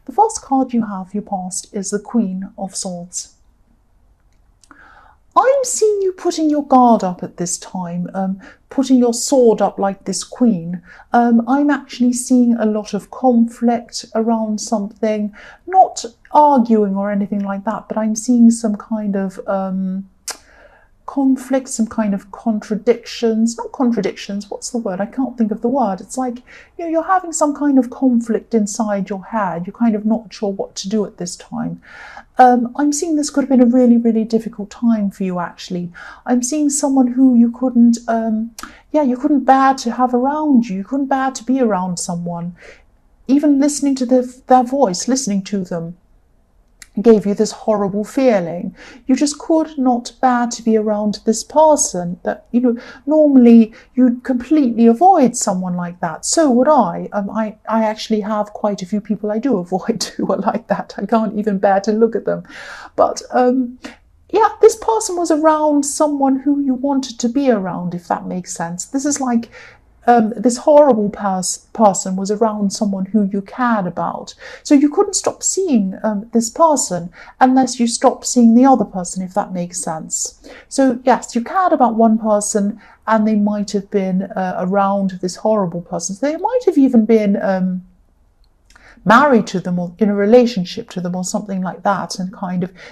The first card you have, your past, is the Queen of Swords. I'm seeing you putting your guard up at this time, putting your sword up like this queen. I'm actually seeing a lot of conflict around something, not arguing or anything like that, but I'm seeing some kind of conflict, some kind of contradictions, not contradictions, what's the word? I can't think of the word. It's like, you're having some kind of conflict inside your head. You're kind of not sure what to do at this time. I'm seeing this could have been a really, really difficult time for you, actually. I'm seeing someone who you couldn't bear to have around you. You couldn't bear to be around someone. Even listening to their voice, listening to them, gave you this horrible feeling. You just could not bear to be around this person that, normally you'd completely avoid someone like that. So would I. I actually have quite a few people I do avoid who are like that. I can't even bear to look at them. But this person was around someone who you wanted to be around, if that makes sense. This is like this horrible person was around someone who you cared about. So you couldn't stop seeing this person unless you stopped seeing the other person, if that makes sense. So yes, you cared about one person and they might have been around this horrible person. So they might have even been married to them or in a relationship to them or something like that, and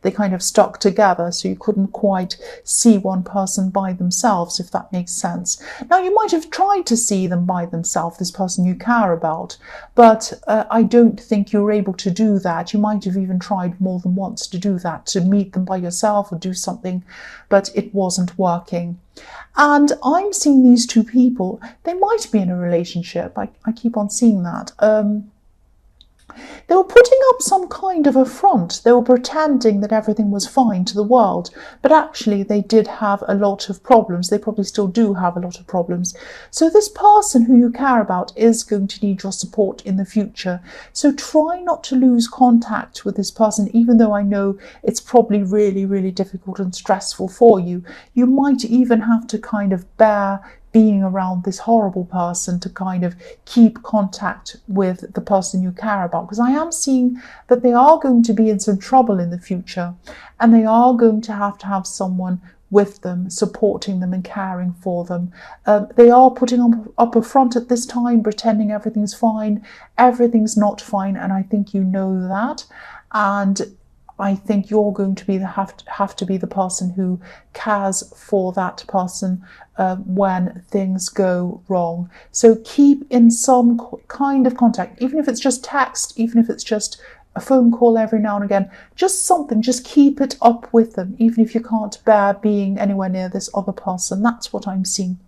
they kind of stuck together, so you couldn't quite see one person by themselves, if that makes sense. Now, you might have tried to see them by themselves, this person you care about, but I don't think you were able to do that. You might have even tried more than once to do that, to meet them by yourself or do something, but it wasn't working. And I'm seeing these two people, they might be in a relationship. I keep on seeing that. They were putting up some kind of a front. They were pretending that everything was fine to the world, but actually they did have a lot of problems. They probably still do have a lot of problems. So this person who you care about is going to need your support in the future. So try not to lose contact with this person, even though I know it's probably really, really difficult and stressful for you. You might even have to kind of bear being around this horrible person to kind of keep contact with the person you care about, because I am seeing that they are going to be in some trouble in the future, and they are going to have someone with them, supporting them and caring for them. They are putting up a front at this time, pretending everything's fine. Everything's not fine, and I think you know that. And I think you're going to have to be the person who cares for that person when things go wrong. So keep in some kind of contact, even if it's just text, even if it's just a phone call every now and again, just something, just keep it up with them, even if you can't bear being anywhere near this other person. That's what I'm seeing.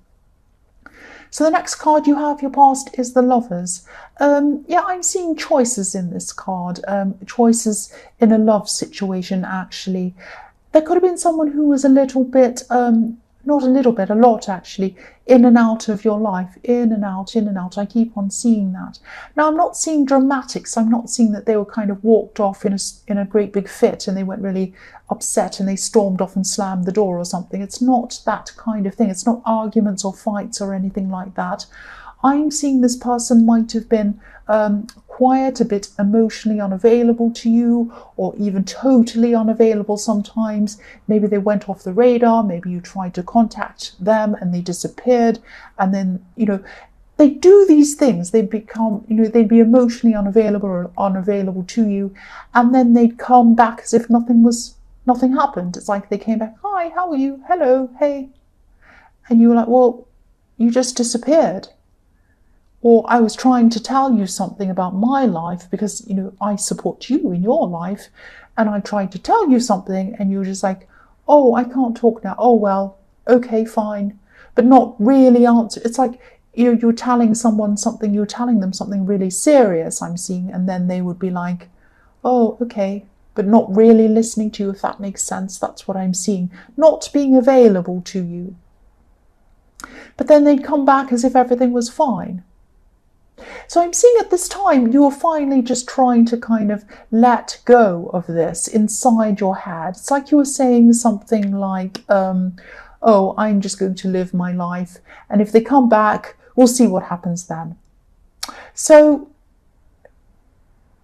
So the next card you have, your past, is the Lovers. I'm seeing choices in this card, choices in a love situation, actually. There could have been someone who was a little bit, not a little bit, a lot actually, in and out of your life, in and out, in and out. I keep on seeing that. Now, I'm not seeing dramatics. I'm not seeing that they were kind of walked off in a great big fit and they went really upset and they stormed off and slammed the door or something. It's not that kind of thing. It's not arguments or fights or anything like that. I'm seeing this person might have been quiet, a bit emotionally unavailable to you, or even totally unavailable sometimes. Maybe they went off the radar, maybe you tried to contact them and they disappeared, and then, they do these things. They become, they'd be emotionally unavailable or unavailable to you, and then they'd come back as if nothing happened. It's like they came back, hi, how are you? Hello, hey. And you were like, well, you just disappeared. Or I was trying to tell you something about my life because, I support you in your life. And I tried to tell you something and you were just like, oh, I can't talk now. Oh, well, okay, fine. But not really answer. It's like, you're telling someone something, you're telling them something really serious, I'm seeing. And then they would be like, oh, okay. But not really listening to you, if that makes sense. That's what I'm seeing. Not being available to you. But then they'd come back as if everything was fine. So I'm seeing at this time you are finally just trying to kind of let go of this inside your head. It's like you were saying something like, oh, I'm just going to live my life. And if they come back, we'll see what happens then. So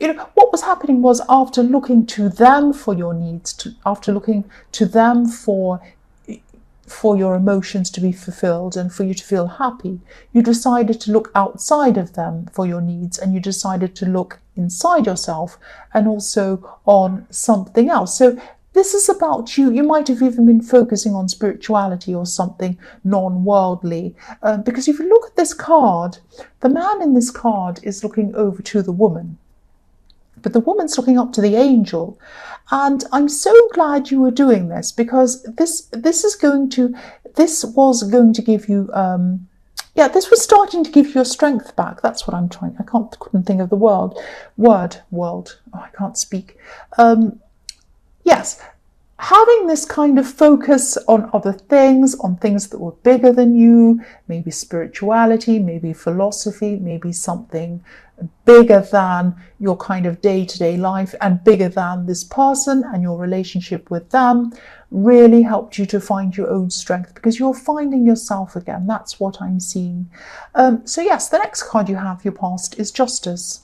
what was happening was, after looking to them for your needs, after looking to them for your emotions to be fulfilled and for you to feel happy, you decided to look outside of them for your needs, and you decided to look inside yourself and also on something else. So this is about you. You might have even been focusing on spirituality or something non-worldly. Because if you look at this card, the man in this card is looking over to the woman, but the woman's looking up to the angel. And I'm so glad you were doing this, because this was going to give you, this was starting to give you your strength back. That's what I'm trying. Couldn't think of the word. Oh, I can't speak. Yes, having this kind of focus on other things, on things that were bigger than you, maybe spirituality, maybe philosophy, maybe something bigger than your kind of day-to-day life and bigger than this person and your relationship with them, really helped you to find your own strength, because you're finding yourself again. That's what I'm seeing. So yes, the next card you have, your past, is Justice.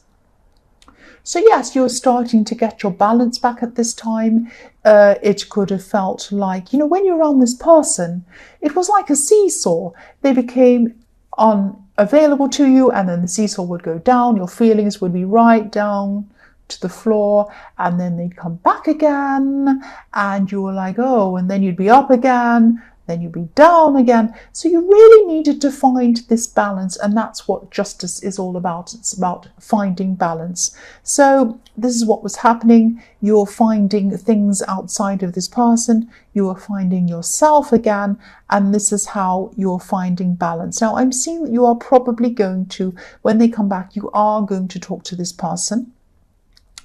So yes, you're starting to get your balance back at this time. It could have felt like, when you're around this person, it was like a seesaw. They became unavailable to you, and then the seesaw would go down. Your feelings would be right down to the floor, and then they'd come back again, and you were like, oh, and then you'd be up again, then you'd be down again. So you really needed to find this balance, and that's what Justice is all about. It's about finding balance. So this is what was happening. You're finding things outside of this person. You are finding yourself again, and this is how you're finding balance. Now, I'm seeing that you are probably going to, when they come back, you are going to talk to this person.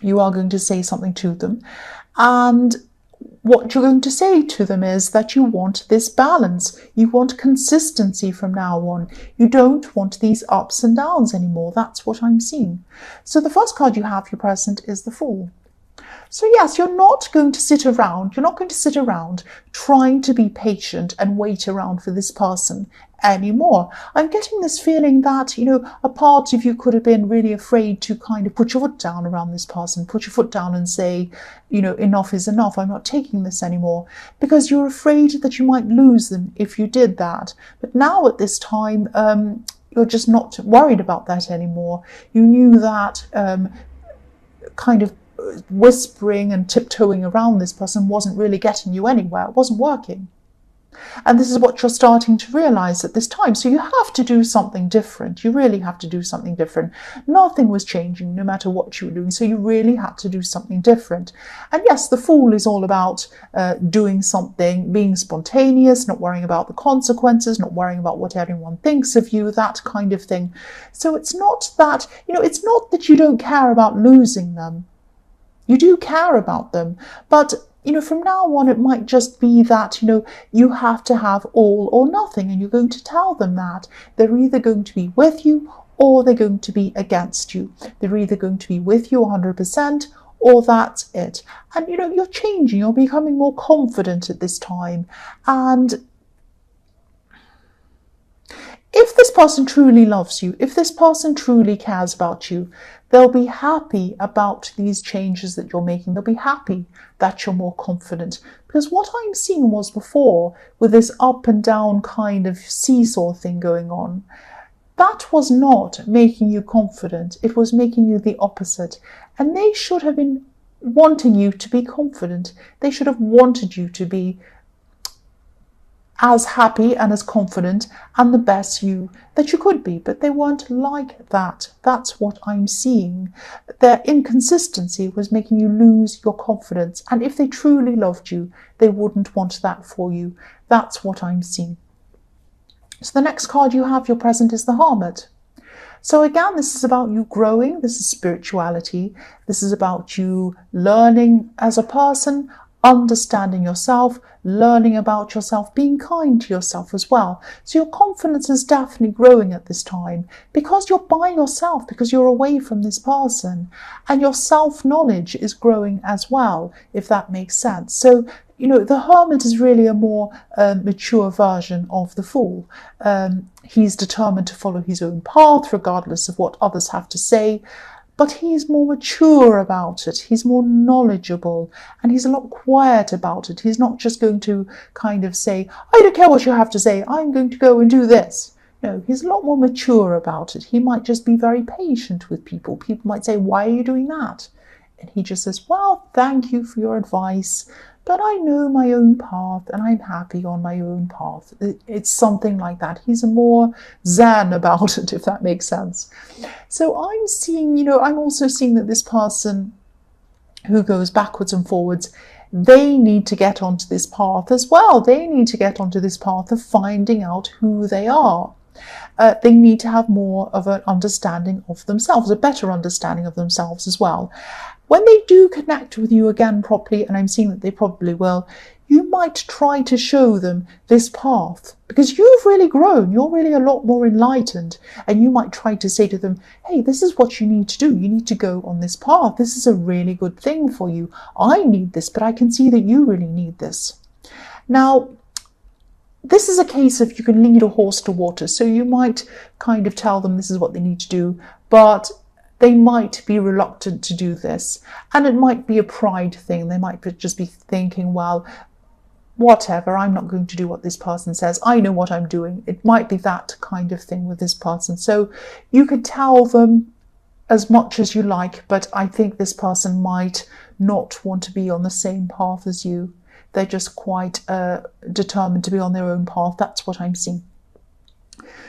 You are going to say something to them, and what you're going to say to them is that you want this balance. You want consistency from now on. You don't want these ups and downs anymore. That's what I'm seeing. So the first card you have, your present, is the Fool. So yes, you're not going to sit around. You're not going to sit around trying to be patient and wait around for this person anymore. I'm getting this feeling that, a part of you could have been really afraid to kind of put your foot down around this person, put your foot down and say, enough is enough. I'm not taking this anymore, because you're afraid that you might lose them if you did that. But now at this time, you're just not worried about that anymore. You knew that kind of whispering and tiptoeing around this person wasn't really getting you anywhere. It wasn't working. And this is what you're starting to realize at this time. So you have to do something different. You really have to do something different. Nothing was changing no matter what you were doing. So you really had to do something different. And yes, the Fool is all about doing something, being spontaneous, not worrying about the consequences, not worrying about what everyone thinks of you, that kind of thing. So it's not that, it's not that you don't care about losing them. You do care about them, but from now on, it might just be that, you have to have all or nothing, and you're going to tell them that. They're either going to be with you or they're going to be against you. They're either going to be with you 100% or that's it. And, you're changing, you're becoming more confident at this time. And if this person truly loves you, if this person truly cares about you, they'll be happy about these changes that you're making. They'll be happy that you're more confident. Because what I'm seeing was before, with this up and down kind of seesaw thing going on, that was not making you confident. It was making you the opposite. And they should have been wanting you to be confident. They should have wanted you to be as happy and as confident and the best you that you could be, but they weren't like that. That's what I'm seeing. Their inconsistency was making you lose your confidence, and if they truly loved you, they wouldn't want that for you. That's what I'm seeing. So the next card you have, your present, is the Hermit. So again, this is about you growing. This is spirituality. This is about you learning as a person, understanding yourself, learning about yourself, being kind to yourself as well. So your confidence is definitely growing at this time because you're by yourself, because you're away from this person, and your self-knowledge is growing as well, if that makes sense. So, the Hermit is really a more mature version of the Fool. He's determined to follow his own path regardless of what others have to say. but he's more mature about it. He's more knowledgeable, and he's a lot quiet about it. He's not just going to kind of say, I don't care what you have to say, I'm going to go and do this. No, he's a lot more mature about it. He might just be very patient with people. People might say, why are you doing that? And he just says, well, thank you for your advice, but I know my own path and I'm happy on my own path. It's something like that. He's more zen about it, if that makes sense. So I'm seeing, I'm also seeing that this person who goes backwards and forwards, they need to get onto this path as well. They need to get onto this path of finding out who they are. They need to have more of an understanding of themselves, a better understanding of themselves as well. When they do connect with you again properly, and I'm seeing that they probably will, you might try to show them this path because you've really grown. You're really a lot more enlightened, and you might try to say to them, hey, this is what you need to do. You need to go on this path. This is a really good thing for you. I need this, but I can see that you really need this. Now, this is a case of you can lead a horse to water. So you might kind of tell them this is what they need to do, but they might be reluctant to do this. And it might be a pride thing. They might just be thinking, well, whatever, I'm not going to do what this person says. I know what I'm doing. It might be that kind of thing with this person. So you could tell them as much as you like, but I think this person might not want to be on the same path as you. They're just quite determined to be on their own path. That's what I'm seeing.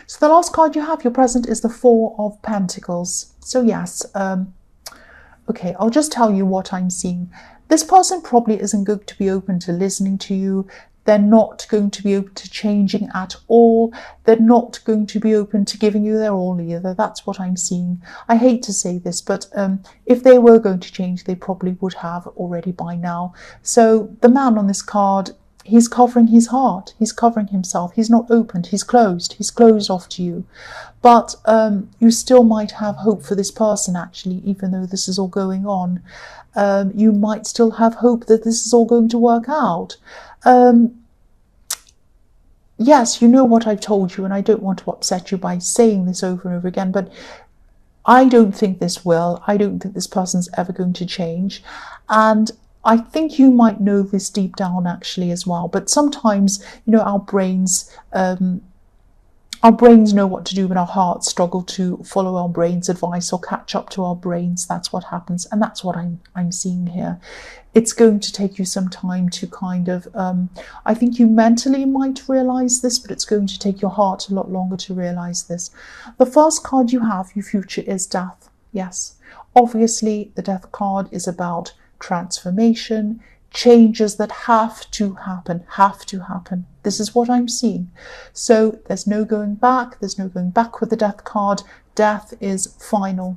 So the last card you have, your present, is the Four of Pentacles. So yes, okay, I'll just tell you what I'm seeing. This person probably isn't going to be open to listening to you. They're not going to be open to changing at all. They're not going to be open to giving you their all either. That's what I'm seeing. I hate to say this, but if they were going to change, they probably would have already by now. So the man on this card, he's covering his heart. He's covering himself. He's not opened. He's closed. He's closed off to you. But you still might have hope for this person, actually, even though this is all going on. You might still have hope that this is all going to work out. Yes, you know what I've told you, and I don't want to upset you by saying this over and over again, but I don't think this will. I don't think this person's ever going to change. And I think you might know this deep down actually as well. But sometimes, our brains know what to do, but our hearts struggle to follow our brain's advice or catch up to our brains. That's what happens. And that's what I'm seeing here. It's going to take you some time to kind of, I think you mentally might realize this, but it's going to take your heart a lot longer to realize this. The first card you have, your future, is Death. Yes. Obviously, the Death card is about transformation, changes that have to happen. This is what I'm seeing. So there's no going back. There's no going back with the Death card. Death is final.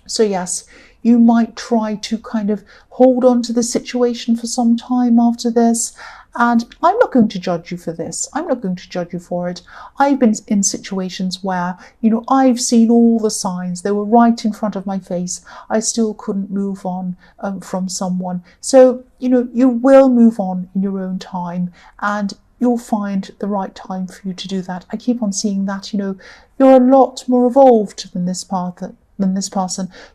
So yes, you might try to kind of hold on to the situation for some time after this. And I'm not going to judge you for this. I'm not going to judge you for it. I've been in situations where, I've seen all the signs. They were right in front of my face. I still couldn't move on from someone. So, you will move on in your own time, and you'll find the right time for you to do that. I keep on seeing that, you're a lot more evolved than this person.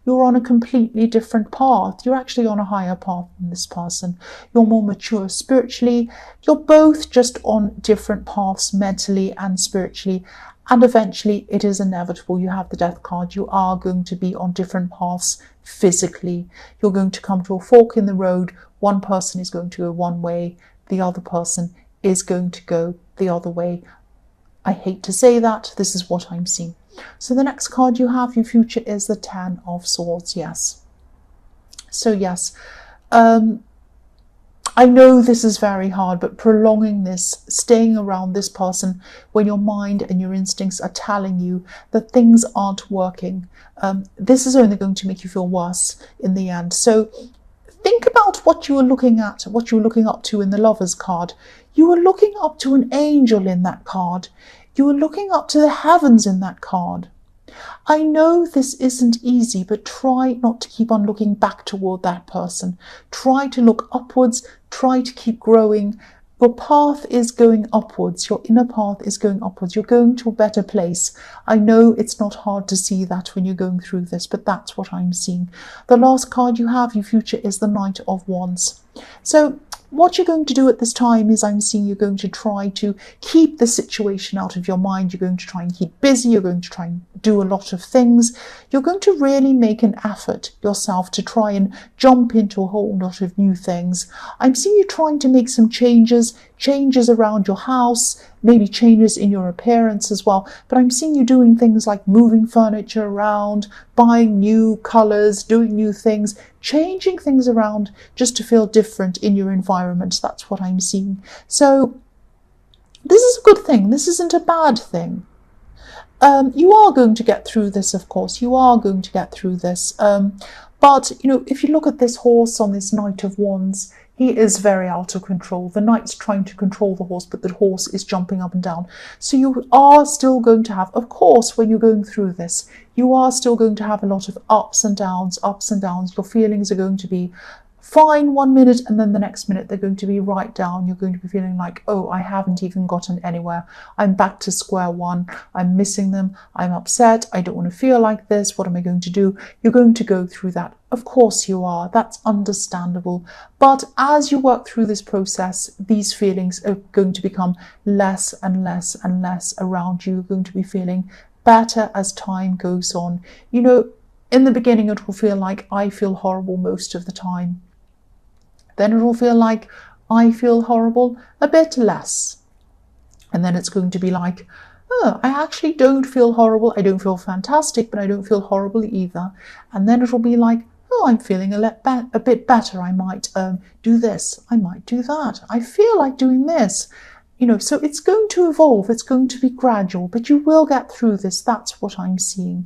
You're on a completely different path. You're actually on a higher path than this person. You're more mature spiritually. You're both just on different paths mentally and spiritually. And eventually it is inevitable. You have the Death card. You are going to be on different paths physically. You're going to come to a fork in the road. One person is going to go one way. The other person is going to go the other way. I hate to say that. This is what I'm seeing. So the next card you have, your future, is the Ten of Swords. Yes. So yes, I know this is very hard, but prolonging this, staying around this person when your mind and your instincts are telling you that things aren't working, this is only going to make you feel worse in the end. So think about what you were looking at, what you were looking up to in the Lovers card. You were looking up to an angel in that card. You were looking up to the heavens in that card. I know this isn't easy, but try not to keep on looking back toward that person. Try to look upwards. Try to keep growing. Your path is going upwards. Your inner path is going upwards. You're going to a better place. I know it's not hard to see that when you're going through this, but that's what I'm seeing. The last card you have, your future, is the Knight of Wands. So what you're going to do at this time is I'm seeing you're going to try to keep the situation out of your mind. You're going to try and keep busy. You're going to try and do a lot of things. You're going to really make an effort yourself to try and jump into a whole lot of new things. I'm seeing you trying to make some changes around your house, maybe changes in your appearance as well. But I'm seeing you doing things like moving furniture around, buying new colours, doing new things, changing things around just to feel different in your environment. That's what I'm seeing. So this is a good thing. This isn't a bad thing. You are going to get through this, of course. You are going to get through this. But, you know, if you look at this horse on this Knight of Wands, he is very out of control. The knight's trying to control the horse, but the horse is jumping up and down. So you are still going to have, of course, when you're going through this, you are still going to have a lot of ups and downs, ups and downs. Your feelings are going to be fine 1 minute, and then the next minute they're going to be right down. You're going to be feeling like, oh, I haven't even gotten anywhere. I'm back to square one. I'm missing them. I'm upset. I don't want to feel like this. What am I going to do? You're going to go through that. Of course you are. That's understandable. But as you work through this process, these feelings are going to become less and less and less around you. You're going to be feeling better as time goes on. You know, in the beginning, it will feel like I feel horrible most of the time. Then it will feel like I feel horrible a bit less. And then it's going to be like, oh, I actually don't feel horrible. I don't feel fantastic, but I don't feel horrible either. And then it will be like, oh, I'm feeling a bit better. I might do this. I might do that. I feel like doing this. You know, so it's going to evolve. It's going to be gradual, but you will get through this. That's what I'm seeing.